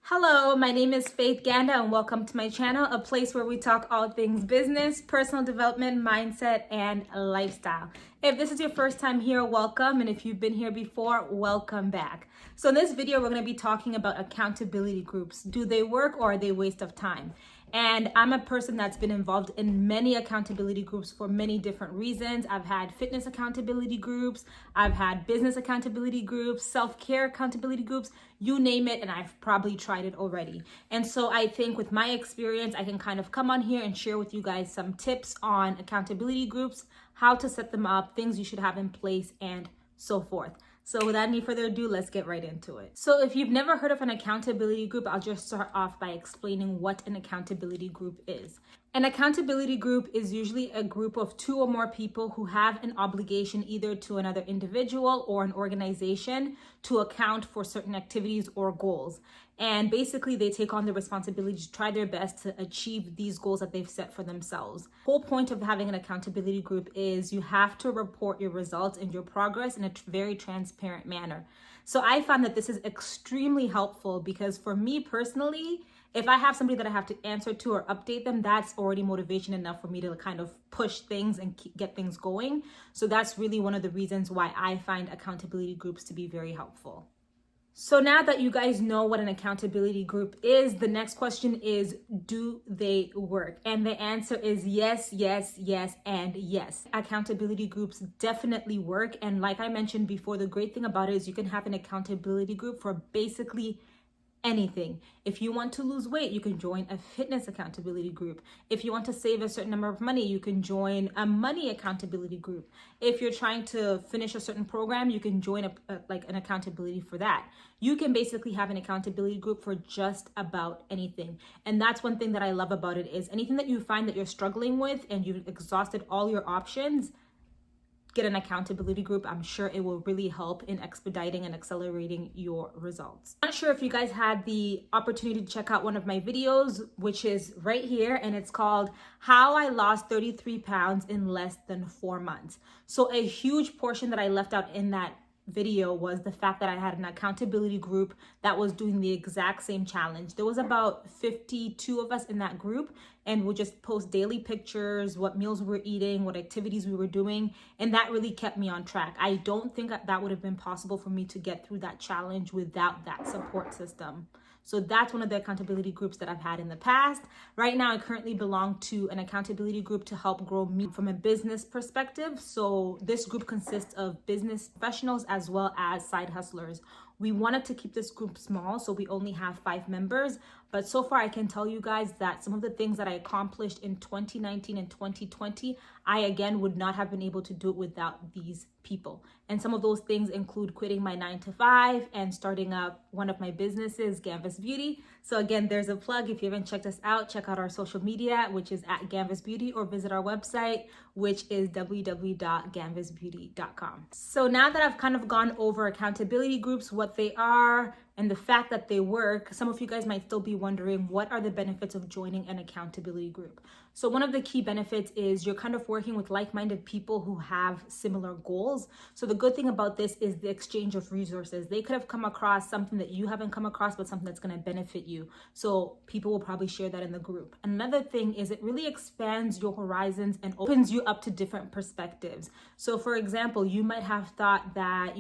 Hello, my name is Faith Ganda and welcome to my channel, a place where we talk all things business, personal development, mindset, and lifestyle. If this is your first time here, welcome. And if you've been here before, welcome back. So in this video, we're going to be talking about accountability groups. Do they work or are they a waste of time? And I'm a person that's been involved in many accountability groups for many different reasons. I've had fitness accountability groups, I've had business accountability groups, self-care accountability groups, you name it, and I've probably tried it already. And so I think with my experience, I can kind of come on here and share with you guys some tips on accountability groups, how to set them up, things you should have in place, and so forth. So without any further ado, let's get right into it. So if you've never heard of an accountability group, I'll just start off by explaining what an accountability group is. An accountability group is usually a group of 2 or more people who have an obligation either to another individual or an organization to account for certain activities or goals. And basically they take on the responsibility to try their best to achieve these goals that they've set for themselves. The whole point of having an accountability group is you have to report your results and your progress in a very transparent manner. So I found that this is extremely helpful because for me personally, if I have somebody that I have to answer to or update them, that's already motivation enough for me to kind of push things and get things going. So that's really one of the reasons why I find accountability groups to be very helpful. So now that you guys know what an accountability group is, the next question is, do they work? And the answer is yes, yes, yes, and yes. Accountability groups definitely work. And like I mentioned before, the great thing about it is you can have an accountability group for basically anything. If you want to lose weight, you can join a fitness accountability group. If you want to save a certain number of money, you can join a money accountability group. If you're trying to finish a certain program, you can join an accountability for that. You can basically have an accountability group for just about anything. And that's one thing that I love about it is anything that you find that you're struggling with and you've exhausted all your options, get an accountability group. I'm sure it will really help in expediting and accelerating your results. I'm not sure if you guys had the opportunity to check out one of my videos, which is right here, and it's called How I Lost 33 Pounds in Less Than 4 Months. So a huge portion that I left out in that video was the fact that I had an accountability group that was doing the exact same challenge. There was about 52 of us in that group, and we'll just post daily pictures, what meals we were eating, what activities we were doing, and that really kept me on track. I don't think that would have been possible for me to get through that challenge without that support system. So that's one of the accountability groups that I've had in the past. Right now, I currently belong to an accountability group to help grow me from a business perspective. So this group consists of business professionals as well as side hustlers. We wanted to keep this group small, so we only have 5 members. But so far, I can tell you guys that some of the things that I accomplished in 2019 and 2020, I again would not have been able to do it without these people. And some of those things include quitting my 9-to-5 and starting up one of my businesses, Gamvis Beauty. So again, there's a plug. If you haven't checked us out, check out our social media, which is at Gamvis Beauty, or visit our website, which is www.gamvisbeauty.com. So now that I've kind of gone over accountability groups, what they are, and the fact that they work, some of you guys might still be wondering, what are the benefits of joining an accountability group? So one of the key benefits is you're kind of working with like-minded people who have similar goals. So the good thing about this is the exchange of resources. They could have come across something that you haven't come across, but something that's going to benefit you. So people will probably share that in the group. Another thing is it really expands your horizons and opens you up to different perspectives. So for example, you might have thought that,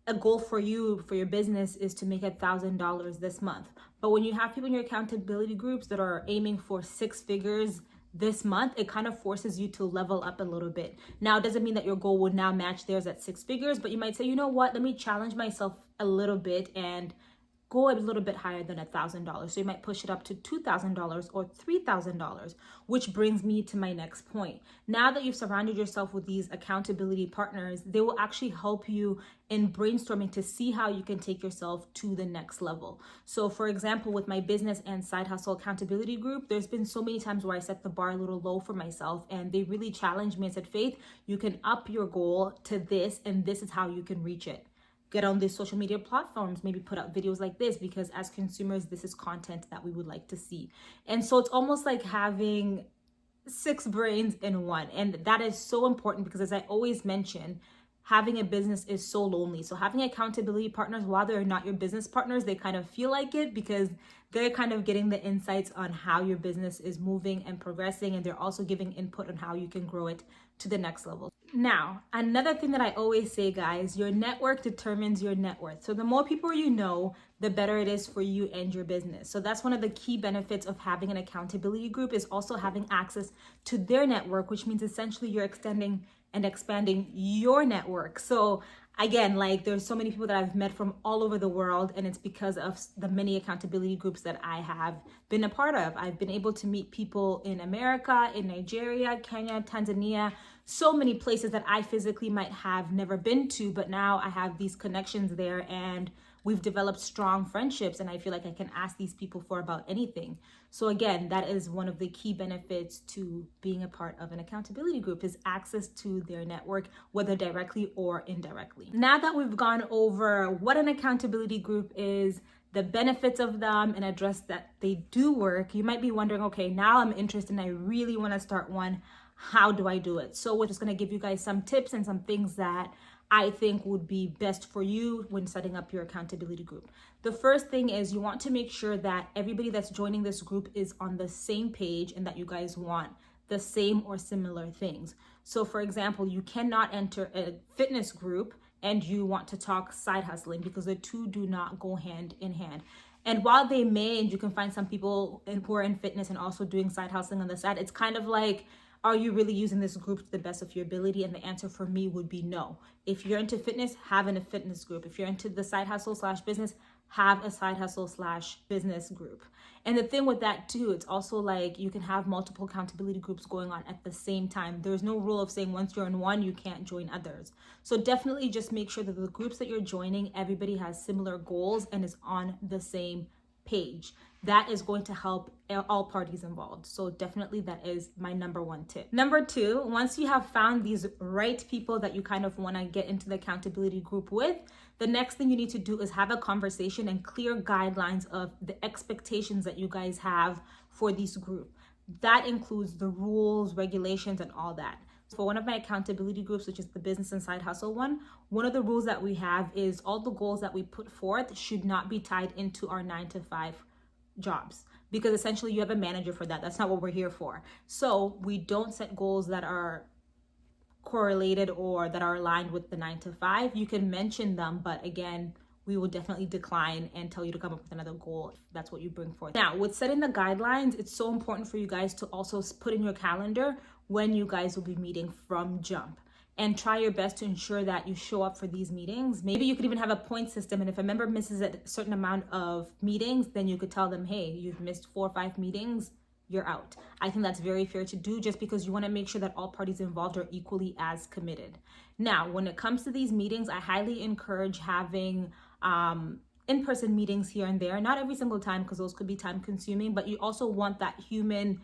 a goal for you, for your business, is to make $1,000 this month. But when you have people in your accountability groups that are aiming for 6 figures this month, it kind of forces you to level up a little bit. Now, it doesn't mean that your goal would now match theirs at 6 figures, but you might say, you know what, let me challenge myself a little bit and go a little bit higher than $1,000. So you might push it up to $2,000 or $3,000, which brings me to my next point. Now that you've surrounded yourself with these accountability partners, they will actually help you in brainstorming to see how you can take yourself to the next level. So for example, with my business and side hustle accountability group, there's been so many times where I set the bar a little low for myself, and they really challenged me and said, Faith, you can up your goal to this, and this is how you can reach it. Get on these social media platforms, maybe put out videos like this, because as consumers, this is content that we would like to see. And so it's almost like having 6 brains in one. And that is so important because, as I always mention, having a business is so lonely. So having accountability partners, while they're not your business partners, they kind of feel like it because they're kind of getting the insights on how your business is moving and progressing, and they're also giving input on how you can grow it to the next level. Now, another thing that I always say, guys, your network determines your net worth. So the more people you know, the better it is for you and your business. So that's one of the key benefits of having an accountability group, is also having access to their network, which means essentially you're extending and expanding your network. So again, like, there's so many people that I've met from all over the world, and it's because of the many accountability groups that I have been a part of. I've been able to meet people in America, in Nigeria, Kenya, Tanzania, so many places that I physically might have never been to, but now I have these connections there, and we've developed strong friendships, and I feel like I can ask these people for about anything. So again, that is one of the key benefits to being a part of an accountability group, is access to their network, whether directly or indirectly. Now that we've gone over what an accountability group is, the benefits of them, and address that they do work, you might be wondering, okay, now I'm interested and I really want to start one. How do I do it? So we're just going to give you guys some tips and some things that I think would be best for you when setting up your accountability group. The first thing is you want to make sure that everybody that's joining this group is on the same page and that you guys want the same or similar things. So for example, you cannot enter a fitness group and you want to talk side hustling, because the two do not go hand in hand. And while they may, and you can find some people who are in fitness and also doing side hustling on the side, it's kind of like, are you really using this group to the best of your ability? And the answer for me would be no. If you're into fitness, have a fitness group. If you're into the side hustle / business, have a side hustle / business group. And the thing with that too, it's also like you can have multiple accountability groups going on at the same time. There's no rule of saying once you're in one, you can't join others. So definitely just make sure that the groups that you're joining, everybody has similar goals and is on the same page. That is going to help all parties involved. So definitely that is my number one tip. Number two, once you have found these right people that you kind of want to get into the accountability group with, the next thing you need to do is have a conversation and clear guidelines of the expectations that you guys have for this group. That includes the rules, regulations, and all that. For one of my accountability groups, which is the business and side hustle one of the rules that we have is all the goals that we put forth should not be tied into our 9-to-5 jobs, because essentially you have a manager for that. That's not what we're here for. So we don't set goals that are correlated or that are aligned with the 9-to-5. You can mention them, but again, we will definitely decline and tell you to come up with another goal if that's what you bring forth. Now, with setting the guidelines, it's so important for you guys to also put in your calendar when you guys will be meeting from jump, and try your best to ensure that you show up for these meetings. Maybe you could even have a point system, and if a member misses a certain amount of meetings, then you could tell them, hey, you've missed 4 or 5 meetings, you're out. I think that's very fair to do, just because you want to make sure that all parties involved are equally as committed. Now, when it comes to these meetings, I highly encourage having in-person meetings here and there, not every single time, because those could be time consuming, but you also want that human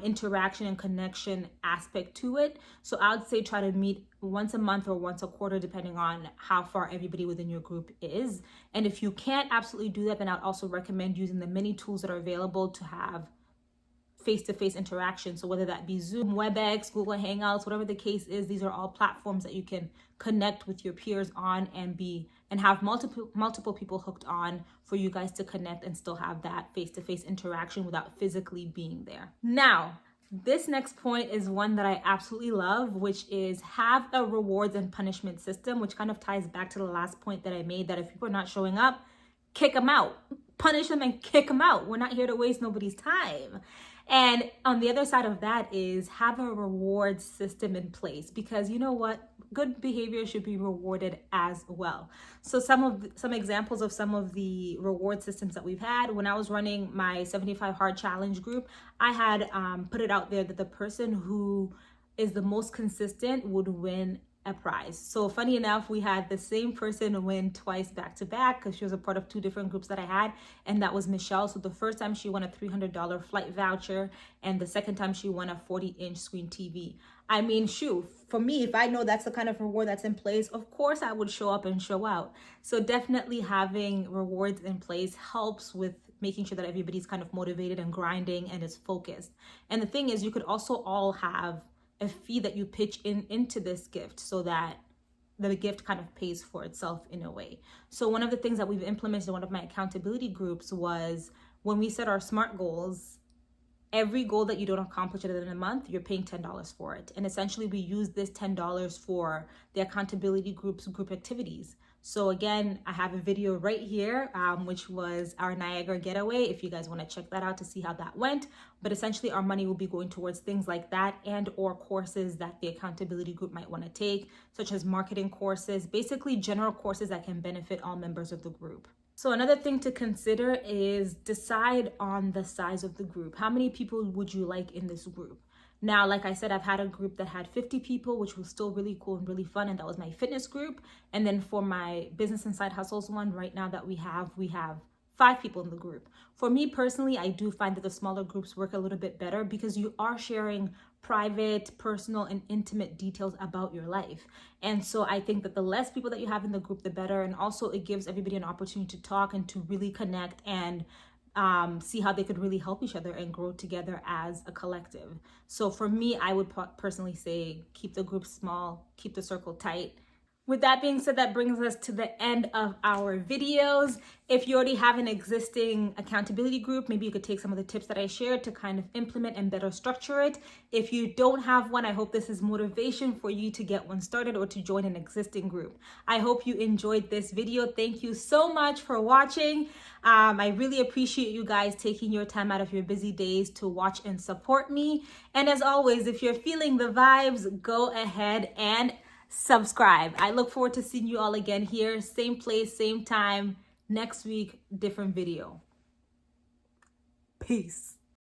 interaction and connection aspect to it. So I would say try to meet once a month or once a quarter, depending on how far everybody within your group is. And if you can't absolutely do that, then I'd also recommend using the many tools that are available to have face-to-face interaction. So whether that be Zoom, WebEx, Google Hangouts, whatever the case is, these are all platforms that you can connect with your peers on and have multiple people hooked on for you guys to connect and still have that face-to-face interaction without physically being there. Now, this next point is one that I absolutely love, which is have a rewards and punishment system, which kind of ties back to the last point that I made, that if people are not showing up, kick them out. Punish them and kick them out. We're not here to waste nobody's time. And on the other side of that is have a reward system in place, because you know what? Good behavior should be rewarded as well. So some examples of some of the reward systems that we've had. When I was running my 75 Hard Challenge group, I had put it out there that the person who is the most consistent would win a prize. So funny enough, we had the same person win twice back to back, because she was a part of 2 different groups that I had, and that was Michelle. So the first time she won a $300 flight voucher, and the second time she won a 40-inch screen TV. I mean, shoot, for me, if I know that's the kind of reward that's in place, of course I would show up and show out. So definitely having rewards in place helps with making sure that everybody's kind of motivated and grinding and is focused. And the thing is, you could also all have a fee that you pitch into this gift, so that the gift kind of pays for itself in a way. So one of the things that we've implemented in one of my accountability groups was when we set our SMART goals, every goal that you don't accomplish within a month, you're paying $10 for it. And essentially we use this $10 for the accountability group's group activities. So again, I have a video right here, which was our Niagara getaway, if you guys want to check that out to see how that went. But essentially our money will be going towards things like that and or courses that the accountability group might want to take, such as marketing courses, basically general courses that can benefit all members of the group. So another thing to consider is decide on the size of the group. How many people would you like in this group? Now, like I said, I've had a group that had 50 people, which was still really cool and really fun. And that was my fitness group. And then for my business and side hustles one right now that we have 5 people in the group. For me personally, I do find that the smaller groups work a little bit better because you are sharing private, personal, and intimate details about your life. And so I think that the less people that you have in the group, the better. And also it gives everybody an opportunity to talk and to really connect and see how they could really help each other and grow together as a collective. So for me, I would personally say keep the group small, keep the circle tight. With that being said, that brings us to the end of our videos. If you already have an existing accountability group, maybe you could take some of the tips that I shared to kind of implement and better structure it. If you don't have one, I hope this is motivation for you to get one started or to join an existing group. I hope you enjoyed this video. Thank you so much for watching. I really appreciate you guys taking your time out of your busy days to watch and support me. And as always, if you're feeling the vibes, go ahead and subscribe. I look forward to seeing you all again here, same place, same time, next week, different video. Peace.